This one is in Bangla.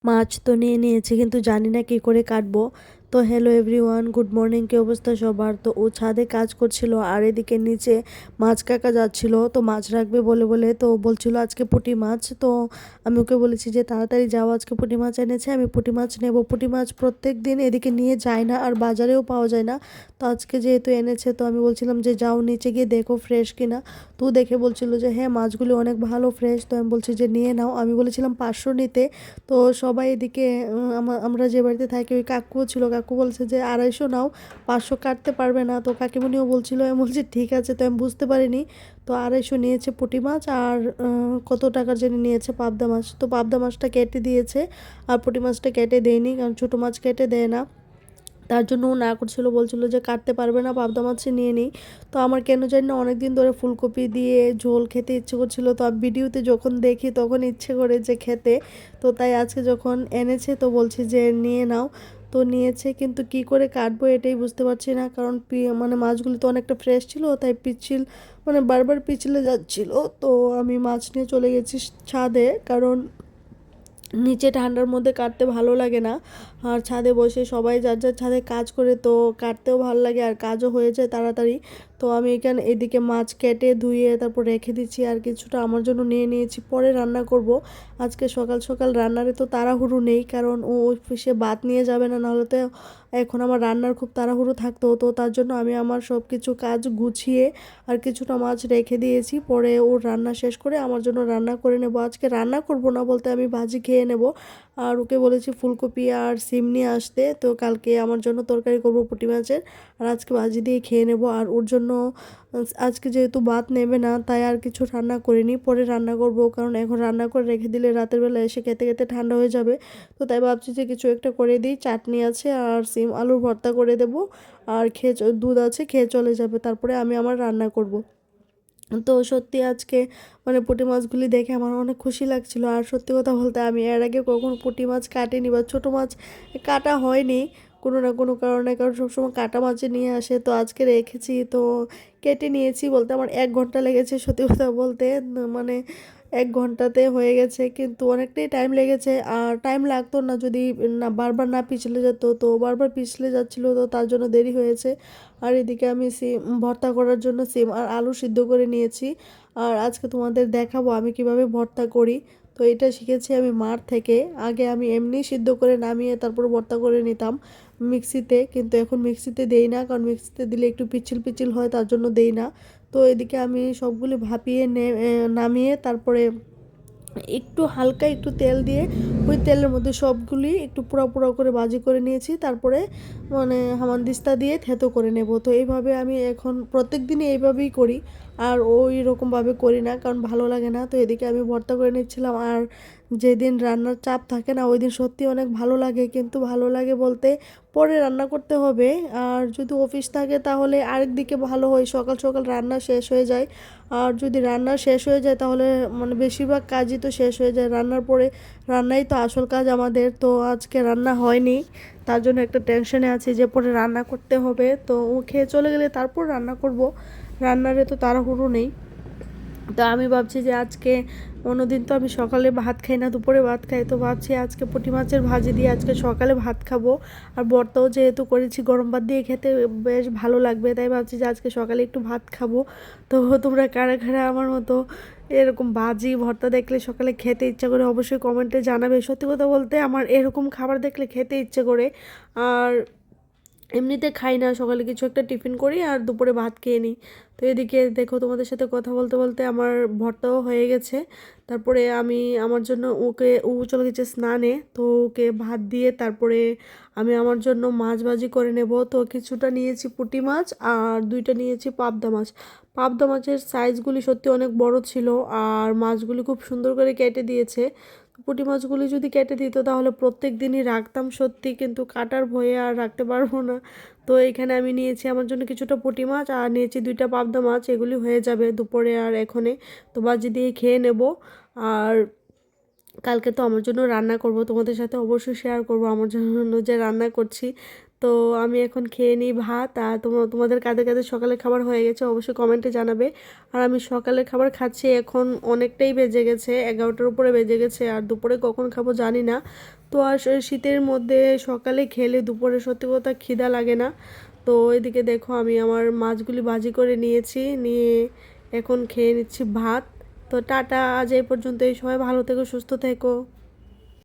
মাছ তো নিয়ে নিয়েছি, কিন্তু জানি না কী করে কাটবো। তো হ্যালো এভরিওয়ান, গুড মর্নিং। কী অবস্থা সবার? তো ও ছাদে কাজ করছিল আর এদিকে নিচে মাছ কাকা যাচ্ছিল, তো মাছ রাখবে বলে বলে তো বলছিল আজকে পুঁটি মাছ। তো আমি ওকে বলেছি যে তাড়াতাড়ি যাও, আজকে পুঁটি মাছ এনেছে, আমি পুঁটি মাছ নেব। পুঁটি মাছ প্রত্যেক দিন এদিকে নিয়ে যায় না আর বাজারেও পাওয়া যায় না। তো আজকে যেহেতু এনেছে, তো আমি বলছিলাম যে যাও নিচে গিয়ে দেখো ফ্রেশ কিনা। তো দেখে বলছিল যে হ্যাঁ মাছগুলি অনেক ভালো ফ্রেশ। তো আমি বলছি যে নিয়ে নাও। আমি বলেছিলাম 500 নিতে। তো সবাই এদিকে আমরা যে বাড়িতে থাকি ওই কাকুও ছিল, কাকু বলছে যে 250 নাও, 500 কাটতে পারবে না। তো কাকিমণিও বলছিল, আমি বলছি ঠিক আছে। তো আমি বুঝতে পারিনি। তো 250 নিয়েছে পুঁটি মাছ আর কত টাকার জন্য নিয়েছে পাবদা মাছ। তো পাবদা মাছটা কেটে দিয়েছে আর পুঁটি মাছটা কেটে দেয়নি, কারণ ছোটো মাছ কেটে দেয় না। তার জন্য ও না করছিল, বলছিল যে কাটতে পারবে না, পাবদা মাছই নিয়ে নিই। তো আমার কেন জানি না অনেক দিন ধরে ফুলকপি দিয়ে ঝোল খেতে ইচ্ছে করছিল। তো আমি ভিডিওতে যখন দেখি তখন ইচ্ছে করে যে খেতে। তো তাই আজকে যখন এনেছে তো বলছি যে নিয়ে নাও। তো নিয়েছে, কিন্তু কি করে কাটবো এটাই বুঝতে পারছি না, কারণ মানে মাছগুলি তো অনেকটা ফ্রেশ ছিল, তাই পিচ্ছিল মানে বারবার পিছলে যাচ্ছিল। তো আমি মাছ নিয়ে চলে গেছি ছাদে, কারণ নিচে ঠান্ডার মধ্যে কাটতে ভালো লাগে না। আর ছাদে বসে সবাই যার যার ছাদে কাজ করে, তো কাটতেও ভালো লাগে আর কাজও হয়ে যায় তাড়াতাড়ি। তো আমি এখানে এদিকে মাছ কেটে ধুয়ে তারপর রেখে দিচ্ছি, আর কিছুটা আমার জন্য নিয়ে নিয়েছি, পরে রান্না করব। আজকে সকাল সকাল রান্নারে তো তাড়াহুড়ো নেই, কারণ ও অফিসে ভাত নিয়ে যাবে না, নাহলে তো এখন আমার রান্নার খুব তাড়াহুড়ো থাকতো। তো তার জন্য আমি আমার সব কিছু কাজ গুছিয়ে আর কিছুটা মাছ রেখে দিয়েছি, পরে ওর রান্না শেষ করে আমার জন্য রান্না করে নেব। আজকে রান্না করব না বলতে আমি ভাজি খেয়ে নেব। আর ওকে বলেছি ফুলকপি আর সিম নিয়ে আসতে, তো কালকে আমার জন্য তরকারি করব পুঁটি মাছের, আর আজকে ভাজি দিয়ে খেয়ে নেব। আর ওর জন্য আজকে যেহেতু ভাত নেবে না, তাই আর কিছু রান্না করিনি, পরে রান্না করব, কারণ এখন রান্না করে রেখে দিলে রাতের বেলা এসে খেতে খেতে ঠান্ডা হয়ে যাবে। তো তাই ভাবছি যে কিছু একটা করে দিই, চাটনি আছে আর সিম আলুর ভর্তা করে দেব, আর দুধ আছে, খেয়ে চলে যাবে, তারপরে আমি আমার রান্না করব। তো সত্যি আজকে মানে পুঁটি মাছগুলি দেখে আমার অনেক খুশি লাগছিল। আর সত্যি কথা বলতে আমি এর আগে কখনো পুঁটি মাছ কাটিনি বা ছোটো মাছ কাটা হয়নি কোনো না কোনো কারণে, কারণ সবসময় কাটা মাছে নিয়ে আসে। তো আজকে রেখেছি, তো কেটে নিয়েছি, বলতে আমার 1 ঘন্টা লেগেছে সত্যি কথা বলতে। মানে 1 ঘন্টাতে হয়ে গেছে, কিন্তু অনেকটাই টাইম লেগেছে। আর টাইম লাগতো না যদি না বারবার না পিছলে যেত, তো বারবার পিছলে যাচ্ছিলো, তো তার জন্য দেরি হয়েছে। আর এদিকে আমি সিম ভর্তা করার জন্য সিম আর আলু সিদ্ধ করে নিয়েছি। আর আজকে তোমাদের দেখাবো আমি কিভাবে ভর্তা করি। তো এটা শিখেছি আমি মার থেকে। আগে আমি এমনি সিদ্ধ করে নামিয়ে তারপর ভর্তা করে নিতাম মিক্সিতে, কিন্তু এখন মিক্সিতে দেই না, কারণ মিক্সিতে দিলে একটু পিচ্ছিল পিচ্ছিল হয়, তার জন্য দেই না। তো এদিকে আমি সবগুলি ভাপিয়ে নামিয়ে তারপরে একটু হালকা একটু তেল দিয়ে ওই তেলের মধ্যে সবগুলি একটু পোড়া পোড়া করে ভাজি করে নিয়েছি, তারপরে মানে হামানদিস্তা দিয়ে থেতো করে নেব। তো এইভাবে আমি এখন প্রত্যেক দিনই এইভাবেই করি, আর ওই রকমভাবে করি না, কারণ ভালো লাগে না। তো এদিকে আমি ভর্তা করে নিচ্ছিলাম। আর যেদিন রান্নার চাপ থাকে না ওই দিন সত্যি অনেক ভালো লাগে, কিন্তু ভালো লাগে বলতে পরে রান্না করতে হবে। আর যদি অফিস থাকে তাহলে আরেক দিকে ভালো হয়, সকাল সকাল রান্না শেষ হয়ে যায়। আর যদি রান্না শেষ হয়ে যায় তাহলে মানে বেশিরভাগ কাজই তো শেষ হয়ে যায় রান্নার পরে। রান্নাই তো আসল কাজ আমাদের। তো আজকে রান্না হয়নি, তার জন্য একটা টেনশনে আছি যে পরে রান্না করতে হবে। তো ও খেয়ে চলে গেলে তারপর রান্না করব, রান্নারে তো তাড়াহুড়ো নেই। তো আমি ভাবছি যে আজকে অন্যদিন তো আমি সকালে ভাত খাই না, দুপুরে ভাত খাই, তো ভাবছি আজকে পুঁটি মাছের ভাজি দিয়ে আজকে সকালে ভাত খাবো। আর ভর্তাও যেহেতু করেছি গরম ভাত দিয়ে খেতে বেশ ভালো লাগবে, তাই ভাবছি যে আজকে সকালে একটু ভাত খাবো। তো তোমরা কারা কারা আমার মতো এরকম ভাজি ভর্তা দেখলে সকালে খেতে ইচ্ছা করে অবশ্যই কমেন্টে জানাবে। সত্যি কথা বলতে আমার এরকম খাবার দেখলে খেতে ইচ্ছে করে। আর এমনিতে খাই না, সকালে কিছু একটা টিফিন করি আর দুপুরে ভাত খেয়ে নিই। তো এদিকে দেখো তোমাদের সাথে কথা বলতে বলতে আমার ভর্তাও হয়ে গেছে। তারপরে আমি আমার জন্য ও চলে গেছে স্নানে, তো ওকে ভাত দিয়ে তারপরে আমি আমার জন্য মাছ ভাজি করে নেব। তো কিছুটা নিয়েছি পুঁটি মাছ আর 2টা নিয়েছি পাবদা মাছ। পাবদা মাছের সাইজগুলি সত্যি অনেক বড় ছিল, আর মাছগুলি খুব সুন্দর করে কেটে দিয়েছে। পুঁটি মাছগুলি যদি কেটে দিত তাহলে প্রত্যেক দিনই রাখতাম সত্যি, কিন্তু কাটার ভয়ে আর রাখতে পারবো না। তো এখানে আমি নিয়েছি আমার জন্য কিছুটা পুঁটি মাছ আর নিয়েছি 2টা পাবদা মাছ, এগুলি হয়ে যাবে দুপুরে আর এখনে। তো বাজি দিয়ে খেয়ে নেব। আর কালকে তো আমার জন্য রান্না করব, তোমাদের সাথে অবশ্যই শেয়ার করব আমার জন্য যে রান্না করছি। তো তো আমি এখন খেয়ে নিই ভাত। আর তোমাদের কাদের কাদের সকালের খাবার হয়ে গেছে অবশ্যই কমেন্টে জানাবে। আর আমি সকালের খাবার খাচ্ছি, এখন অনেকটাই বেজে গেছে, 11টার উপরে বেজে গেছে। আর দুপুরে কখন খাবো জানি না। তো আর শীতের মধ্যে সকালে খেলে দুপুরে সত্যি কথা খিদা লাগে না। তো এদিকে দেখো আমি আমার মাছগুলি ভাজি করে নিয়েছি, নিয়ে এখন খেয়ে নিচ্ছি ভাত। তো টাটা, আজ এই পর্যন্তই, সবাই ভালো থেকো, সুস্থ থেকো।